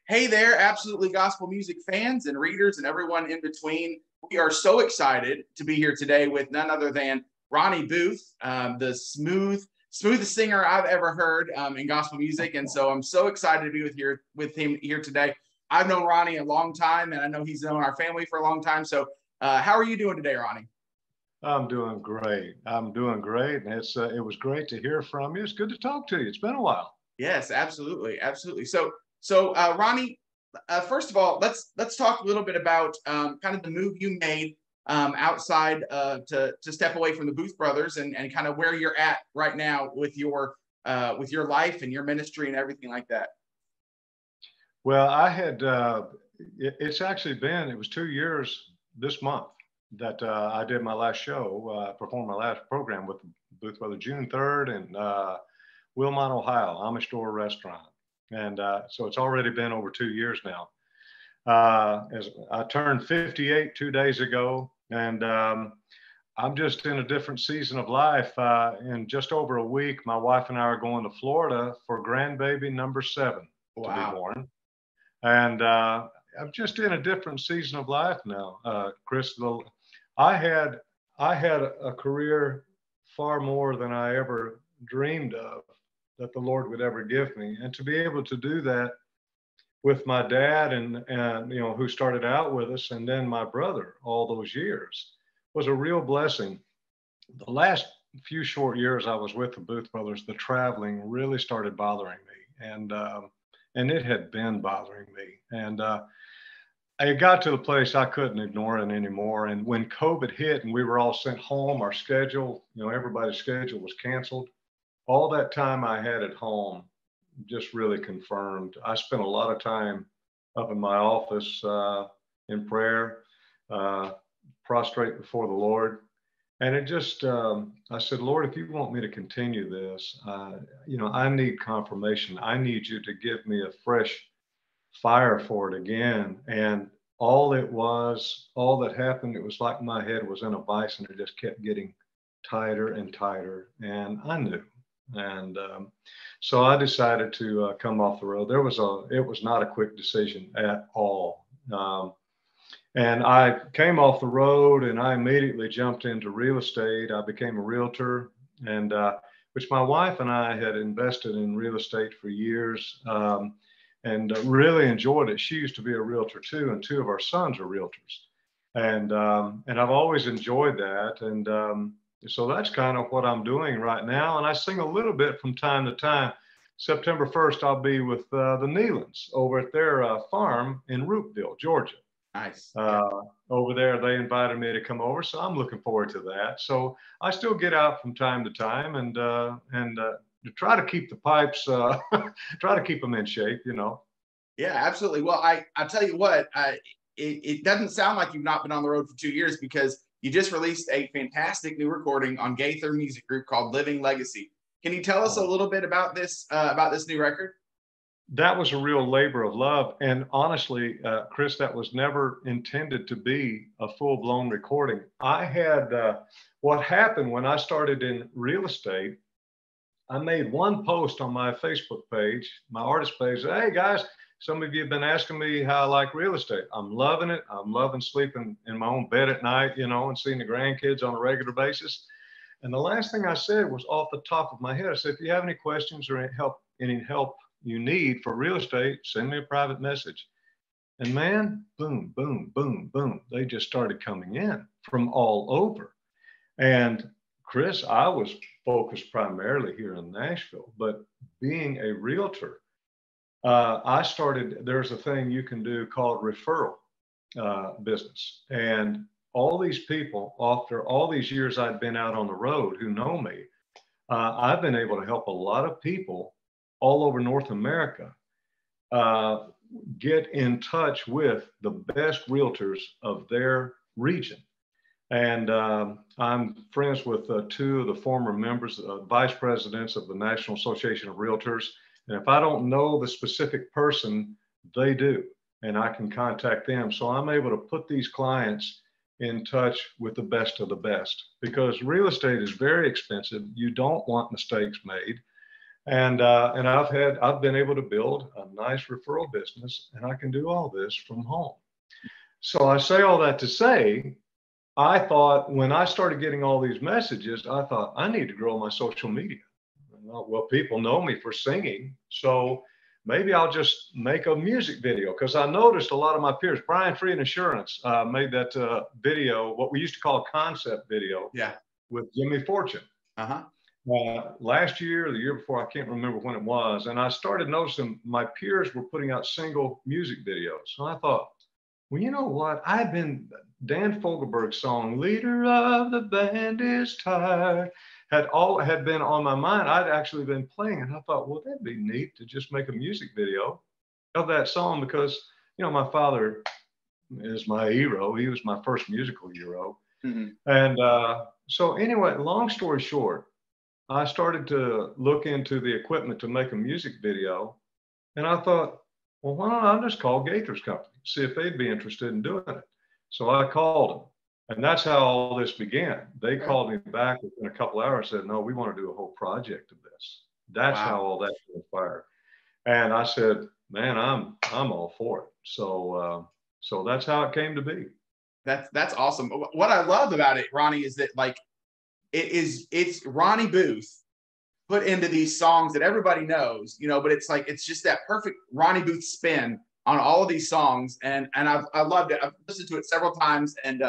Hey there, absolutely gospel music fans and readers and everyone in between. We are so excited to be here today with none other than Ronnie Booth, the smoothest singer I've ever heard in gospel music. And so I'm so excited to be with him here today. I've known Ronnie a long time, and I know he's known our family for a long time. So how are you doing today, Ronnie? I'm doing great. I'm doing great, and it was great to hear from you. It's good to talk to you. It's been a while. Yes, absolutely, absolutely. So Ronnie, first of all, let's talk a little bit about kind of the move you made outside to step away from the Booth brothers and kind of where you're at right now with your life and your ministry and everything like that. Well, I had it's actually been it was 2 years this month that I did my last show, performed my last program with the Booth Brothers, June 3rd in Wilmot, Ohio, Amish Door Restaurant. And so it's already been over 2 years now. As I turned 58 2 days ago, and I'm just in a different season of life. In just over a week, my wife and I are going to Florida for grandbaby number 7 to be born. And I'm just in a different season of life now, Chris. I had a career far more than I ever dreamed of that the Lord would ever give me, and to be able to do that with my dad and who started out with us, and then my brother all those years was a real blessing. The last few short years I was with the Booth brothers, the traveling really started bothering me, and it had been bothering me, and I got to the place I couldn't ignore it anymore. And when COVID hit and we were all sent home, our schedule, everybody's schedule was canceled. All that time I had at home just really confirmed. I spent a lot of time up in my office in prayer, prostrate before the Lord. And it just, I said, Lord, if you want me to continue this, I need confirmation. I need you to give me a fresh fire for it again. And all that happened, it was like my head was in a vice, and it just kept getting tighter and tighter. And I knew. And so I decided to come off the road. It was not a quick decision at all. And I came off the road, and I immediately jumped into real estate. I became a realtor, and which my wife and I had invested in real estate for years, and really enjoyed it. She used to be a realtor too, and 2 of our sons are realtors, and I've always enjoyed that. And so that's kind of what I'm doing right now. And I sing a little bit from time to time. September 1st, I'll be with the Nealons over at their farm in Roopville, Georgia. Nice. Over there, they invited me to come over, so I'm looking forward to that. So I still get out from time to time and to try to keep the pipes, try to keep them in shape, Yeah, absolutely. Well, I tell you what, it doesn't sound like you've not been on the road for 2 years, because you just released a fantastic new recording on Gaither Music Group called Living Legacy. Can you tell us a little bit about this new record? That was a real labor of love. And honestly, Chris, that was never intended to be a full-blown recording. I had, what happened when I started in real estate, I made one post on my Facebook page, my artist page. Hey guys, some of you have been asking me how I like real estate. I'm loving it. I'm loving sleeping in my own bed at night, and seeing the grandkids on a regular basis. And the last thing I said was off the top of my head. I said, if you have any questions or any help you need for real estate, send me a private message. And man, boom, boom, boom, boom. They just started coming in from all over. And Chris, I was focused primarily here in Nashville, but being a realtor, there's a thing you can do called referral business. And all these people, after all these years I'd been out on the road who know me, I've been able to help a lot of people all over North America get in touch with the best realtors of their region. And I'm friends with 2 of the former members, vice presidents of the National Association of Realtors. And if I don't know the specific person, they do, and I can contact them. So I'm able to put these clients in touch with the best of the best, because real estate is very expensive. You don't want mistakes made. And I've been able to build a nice referral business, and I can do all this from home. So I say all that to say, I thought when I started getting all these messages, I thought I need to grow my social media. Well, people know me for singing, so maybe I'll just make a music video, because I noticed a lot of my peers, Brian Free and Assurance, made that video, what we used to call a concept video, with Jimmy Fortune. Last year or the year before, I can't remember when it was, and I started noticing my peers were putting out single music videos. So I thought, well, you know what? Dan Fogelberg's song, Leader of the Band is Tired, had been on my mind. I'd actually been playing it. I thought, well, that'd be neat to just make a music video of that song, because, you know, my father is my hero. He was my first musical hero. And so anyway, long story short, I started to look into the equipment to make a music video. And I thought, well, why don't I just call Gaither's company, see if they'd be interested in doing it. So I called them. And that's how all this began. They called me back within a couple of hours and said, no, we want to do a whole project of this. That's how all that transpired. And I said, man, I'm all for it. So so that's how it came to be. That's awesome. What I love about it, Ronnie, is that like it's Ronnie Booth put into these songs that everybody knows, you know, but it's like it's just that perfect Ronnie Booth spin on all of these songs, and I loved it. I've listened to it several times, and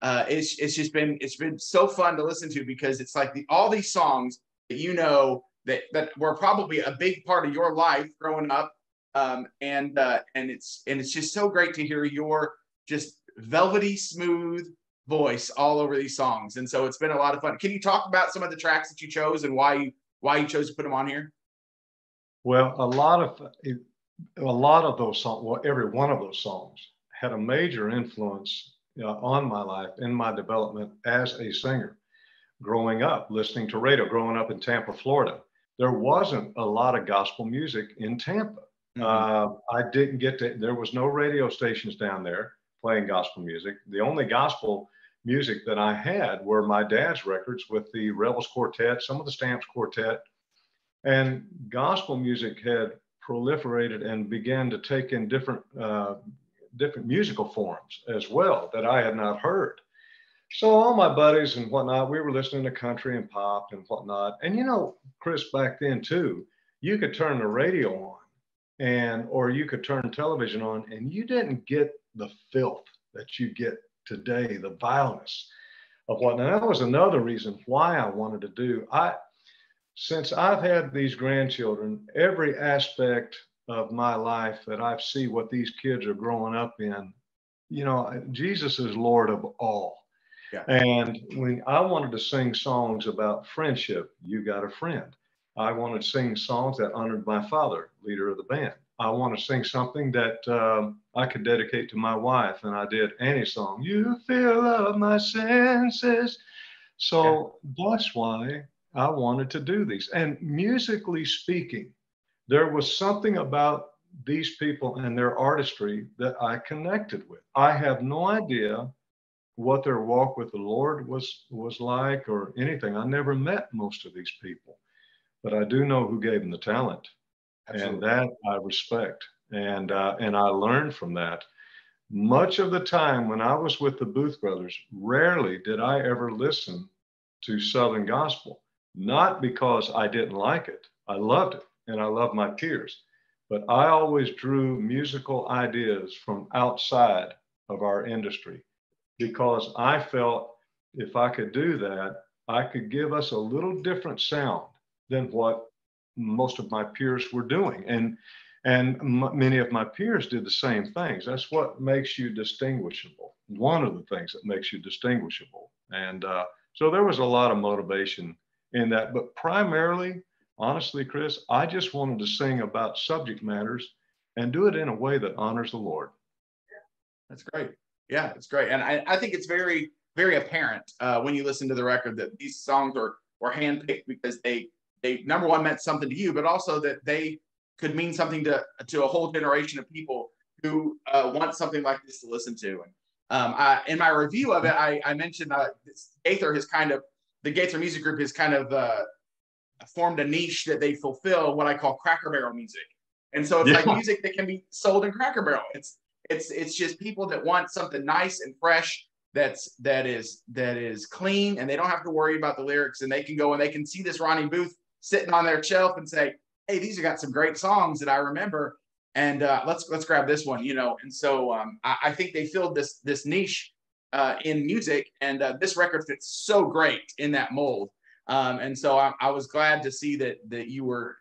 it's been so fun to listen to, because it's like all these songs that you know that were probably a big part of your life growing up, and it's just so great to hear your just velvety smooth voice all over these songs. And so it's been a lot of fun. Can you talk about some of the tracks that you chose and why you chose to put them on here? Well, a lot of those songs, well, every one of those songs had a major influence on my life, in my development as a singer. Growing up, listening to radio, growing up in Tampa, Florida, there wasn't a lot of gospel music in Tampa. I didn't get to, there was no radio stations down there playing gospel music. The only gospel music that I had were my dad's records with the Rebels Quartet, some of the Stamps Quartet, and gospel music had proliferated and began to take in different musical forms as well that I had not heard. So all my buddies and whatnot, we were listening to country and pop and whatnot. And you know, Chris, back then too, you could turn the radio on or you could turn television on, and you didn't get the filth that you get today, the vileness of what. Now that was another reason why I wanted to do. Since I've had these grandchildren, every aspect of my life that I see what these kids are growing up in, you know, Jesus is Lord of all. And when I wanted to sing songs about friendship, you got a friend. I wanted to sing songs that honored my father, leader of the band. I want to sing something that I could dedicate to my wife, and I did Annie's song, You Fill Up My Senses. So that's why I wanted to do these. And musically speaking, there was something about these people and their artistry that I connected with. I have no idea what their walk with the Lord was like or anything. I never met most of these people, but I do know who gave them the talent. Absolutely. And that I respect. And I learned from that. Much of the time when I was with the Booth brothers, rarely did I ever listen to Southern gospel, not because I didn't like it. I loved it and I loved my peers, but I always drew musical ideas from outside of our industry, because I felt if I could do that, I could give us a little different sound than what most of my peers were doing. And many of my peers did the same things. That's what makes you distinguishable. One of the things that makes you distinguishable. And so there was a lot of motivation in that. But primarily, honestly, Chris, I just wanted to sing about subject matters and do it in a way that honors the Lord. That's great. Yeah, it's great. And I think it's very, very apparent when you listen to the record that these songs were handpicked because they number one meant something to you, but also that they could mean something to a whole generation of people who want something like this to listen to. And in my review of it, I mentioned Gaither has kind of, the Gaither Music Group has kind of formed a niche that they fulfill, what I call Cracker Barrel music. And so it's Yeah. like music that can be sold in Cracker Barrel. It's just people that want something nice and fresh that is clean, and they don't have to worry about the lyrics, and they can go and they can see this Ronnie Booth sitting on their shelf and say, hey, these have got some great songs that I remember, and let's grab this one, you know. And so I think they filled this niche in music, and this record fits so great in that mold. And so I was glad to see that you were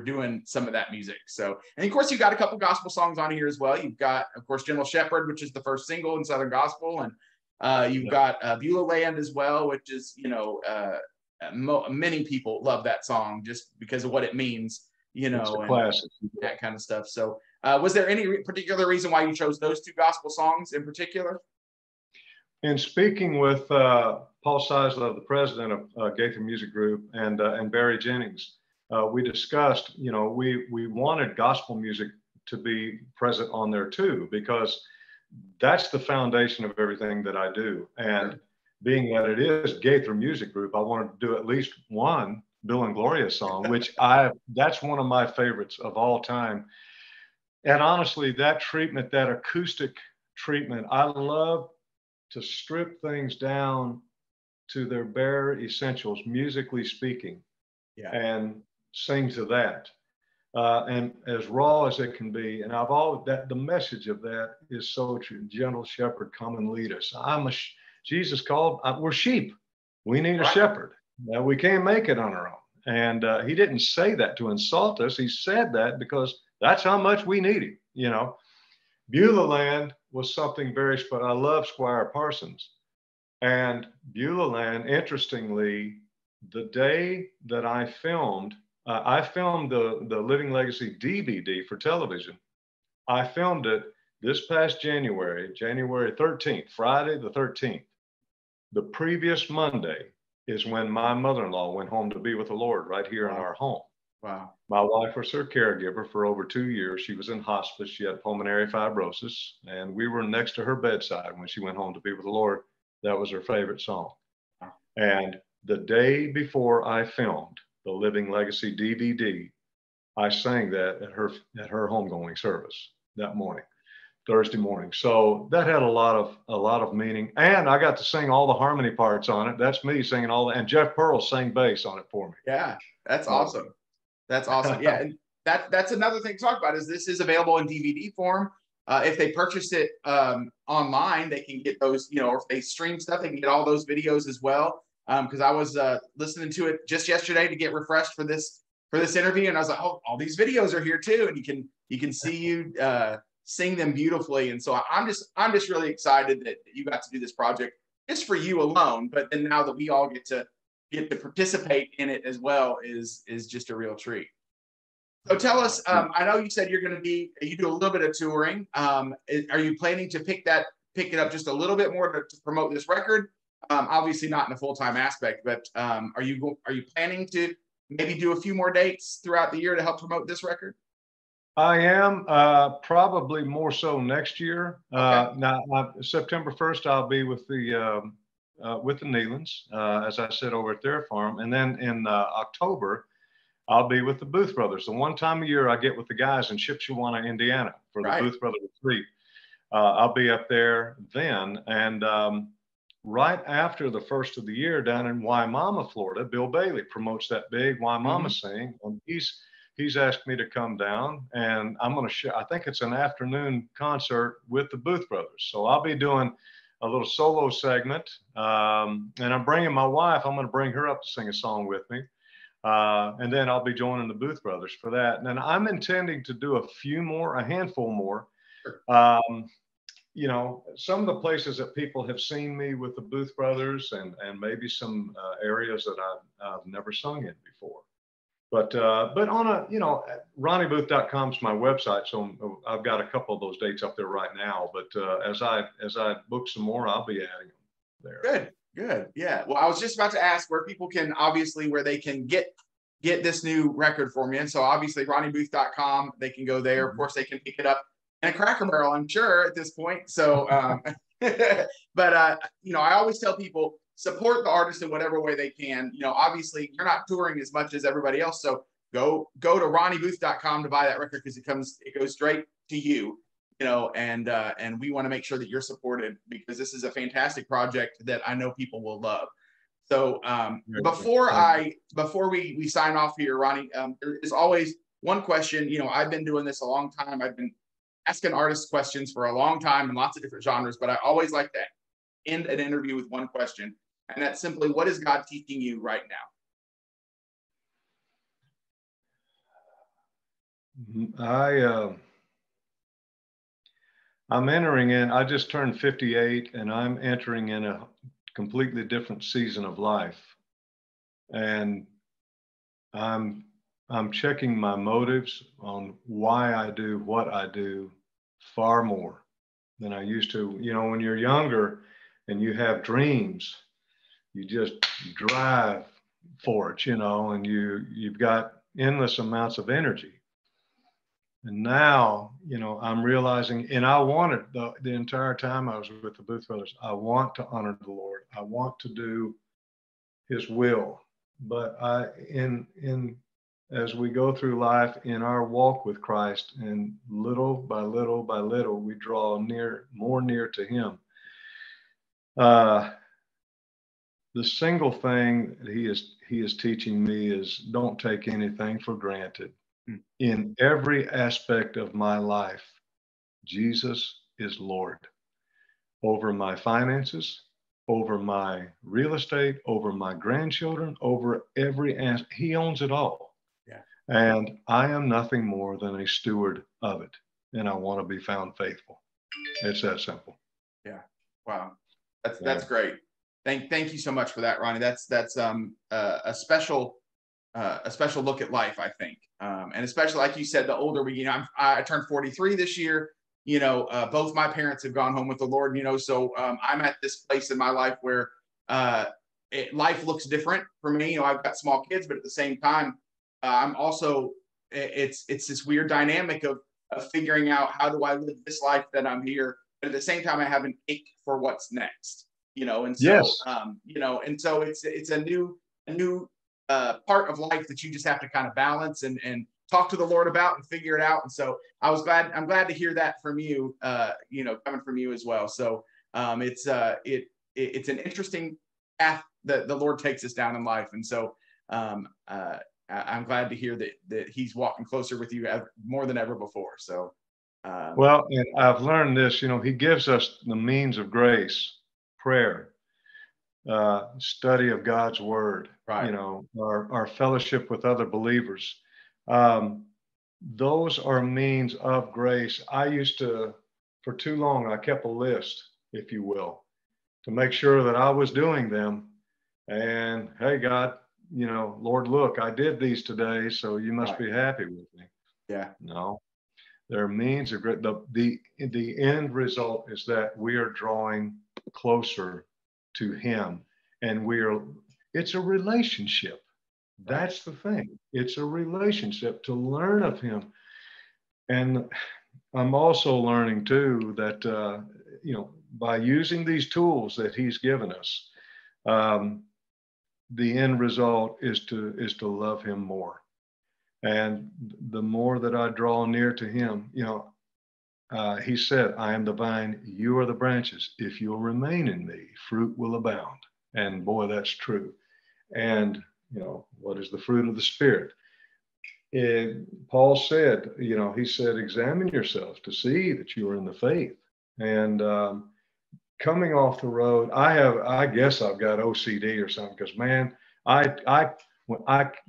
doing some of that music. So, and of course you got a couple gospel songs on here as well. You've got, of course, General Shepherd, which is the first single in Southern Gospel, and you've got Beulah Land as well, which is, you know, many people love that song just because of what it means, you know, and that kind of stuff. So, was there any particular reason why you chose those two gospel songs in particular? In speaking with Paul Seisler, the president of Gaither Music Group, and Barry Jennings, we discussed, you know, we wanted gospel music to be present on there too, because that's the foundation of everything that I do. And being that it is Gaither Music Group, I wanted to do at least one Bill and Gloria song, which that's one of my favorites of all time. And honestly, that treatment, that acoustic treatment, I love to strip things down to their bare essentials, musically speaking, and sing to that. And as raw as it can be. And I've always, that the message of that is so true. Gentle shepherd, come and lead us. Jesus called, we're sheep. We need a shepherd. Now, we can't make it on our own. And he didn't say that to insult us. He said that because that's how much we need him, you know. Beulah Land was something very special. I love Squire Parsons. And Beulah Land, interestingly, the day that I filmed the Living Legacy DVD for television. I filmed it this past January 13th, Friday the 13th. The previous Monday is when my mother-in-law went home to be with the Lord right here in our home. Wow. My wife was her caregiver for over 2 years. She was in hospice. She had pulmonary fibrosis, and we were next to her bedside when she went home to be with the Lord. That was her favorite song. And the day before I filmed the Living Legacy DVD, I sang that at her homegoing service that morning, Thursday morning. So that had a lot of meaning. And I got to sing all the harmony parts on it. That's me singing all that. And Jeff Pearl sang bass on it for me. Yeah, that's awesome. That's awesome. Yeah, and that's another thing to talk about is this is available in DVD form. If they purchase it online, they can get those, you know, or if they stream stuff, they can get all those videos as well. Because I was listening to it just yesterday to get refreshed for this interview, and I was like, oh, all these videos are here too, and you can see you sing them beautifully. And so I'm just really excited that you got to do this project just for you alone, but then now that we all get to participate in it as well is just a real treat. So tell us, I know you said you do a little bit of touring. Are you planning to pick it up just a little bit more to promote this record? Obviously not in a full-time aspect, but are you planning to maybe do a few more dates throughout the year to help promote this record? I am probably more so next year. Okay. Now, September 1st, I'll be with the Nealons, as I said, over at their farm. And then in October, I'll be with the Booth Brothers. The one time a year I get with the guys in Shipshewana, Indiana for the Booth Brother Retreat. I'll be up there then. And right after the first of the year down in Wimauma, Florida, Bill Bailey promotes that big Wimauma sing. And he's asked me to come down, and I'm going to share, I think it's an afternoon concert with the Booth Brothers. So I'll be doing a little solo segment, and I'm bringing my wife. I'm going to bring her up to sing a song with me. And then I'll be joining the Booth Brothers for that. And then I'm intending to do a handful more. You know, some of the places that people have seen me with the Booth Brothers, and maybe some areas that I've never sung in before. But on a, you know, RonnieBooth.com is my website, so I've got a couple of those dates up there right now. But as I book some more, I'll be adding them there. Good. Yeah. Well, I was just about to ask where people can where they can get this new record for me. And so obviously RonnieBooth.com, they can go there. Of course, they can pick it up in a Cracker Barrel, I'm sure, at this point. So, but you know, I always tell people support the artist in whatever way they can. Obviously you're not touring as much as everybody else. So go to ronniebooth.com to buy that record, because it goes straight to you, and we want to make sure that you're supported, because this is a fantastic project that I know people will love. So before we sign off here, Ronnie, there is always one question. I've been doing this a long time. I've been asking artists questions for a long time in lots of different genres, but I always like to end an interview with one question. And that's simply, what is God teaching you right now? I'm entering in, I just turned 58, and I'm entering in a completely different season of life. And I'm checking my motives on why I do what I do far more than I used to. When you're younger and you have dreams, you just drive for it, and you've got endless amounts of energy. And now, I'm realizing, and I wanted the entire time I was with the Booth Brothers, I want to honor the Lord. I want to do His will. But as we go through life in our walk with Christ, and little by little by little, we draw more near to Him. The single thing that he is teaching me is, don't take anything for granted. In every aspect of my life, Jesus is Lord. Over my finances, over my real estate, over my grandchildren, over every aspect. He owns it all. Yeah. And I am nothing more than a steward of it. And I want to be found faithful. It's that simple. Yeah. Wow. That's great. Thank you so much for that, Ronnie. That's a special look at life, I think. And especially, like you said, the older we, I turned 43 this year. Both my parents have gone home with the Lord. So I'm at this place in my life where life looks different for me. I've got small kids, but at the same time, I'm also, it's this weird dynamic of figuring out, how do I live this life that I'm here, but at the same time I have an ache for what's next. And so yes. And so it's a new part of life that you just have to kind of balance and talk to the Lord about and figure it out. And so I'm glad to hear that from you, coming from you as well. So it's an interesting path that the Lord takes us down in life. And so I'm glad to hear that He's walking closer with you more than ever before. So well, and I've learned this, He gives us the means of grace, prayer, study of God's word, right. Our fellowship with other believers. Those are means of grace. I used to, for too long, I kept a list, if you will, to make sure that I was doing them. And hey, God, Lord, look, I did these today, so you must be happy with me. Yeah. No, there are means of great. The end result is that we are drawing closer to Him, and it's a relationship. That's the thing. It's a relationship to learn of Him. And I'm also learning too that by using these tools that He's given us, the end result is to love Him more. And the more that I draw near to Him, He said, I am the vine, you are the branches. If you'll remain in me, fruit will abound. And boy, that's true. And, what is the fruit of the Spirit? Paul said, he said, examine yourselves to see that you are in the faith. And coming off the road, I guess I've got OCD or something, because man, I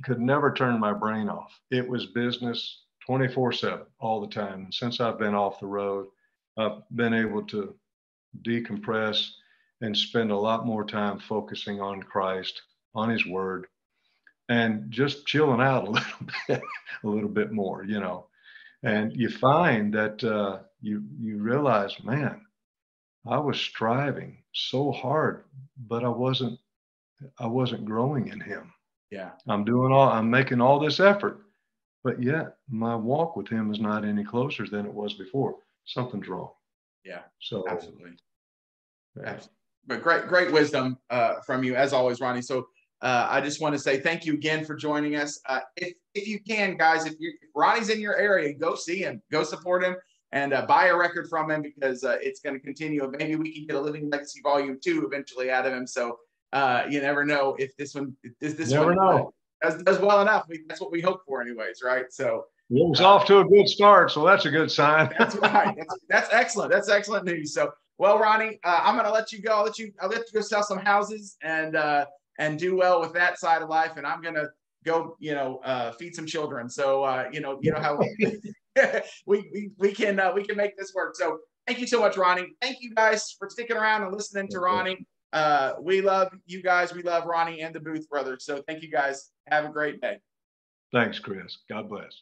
could never turn my brain off. It was business 24/7 all the time. And since I've been off the road, I've been able to decompress and spend a lot more time focusing on Christ, on His word, and just chilling out a little bit more, And you find that you realize, man, I was striving so hard, but I wasn't growing in Him. Yeah. I'm making all this effort, but yet my walk with Him is not any closer than it was before. Something's wrong. Yeah. So absolutely. but great wisdom from you as always, Ronnie. So I just want to say thank you again for joining us. If you can, guys, if Ronnie's in your area, go see him, go support him, and buy a record from him, because it's going to continue. Maybe we can get a Living Legacy Volume 2 eventually out of him. So you never know if this one does well enough. That's what we hope for, anyways, right? So it was off to a good start, so that's a good sign. That's right. That's excellent. That's excellent news. So, well, Ronnie, I'm going to let you go. I'll let you go sell some houses and do well with that side of life. And I'm going to go, feed some children. So, how we can make this work. So, thank you so much, Ronnie. Thank you guys for sticking around and listening to Ronnie. We love you guys. We love Ronnie and the Booth brothers. So, thank you guys. Have a great day. Thanks, Chris. God bless.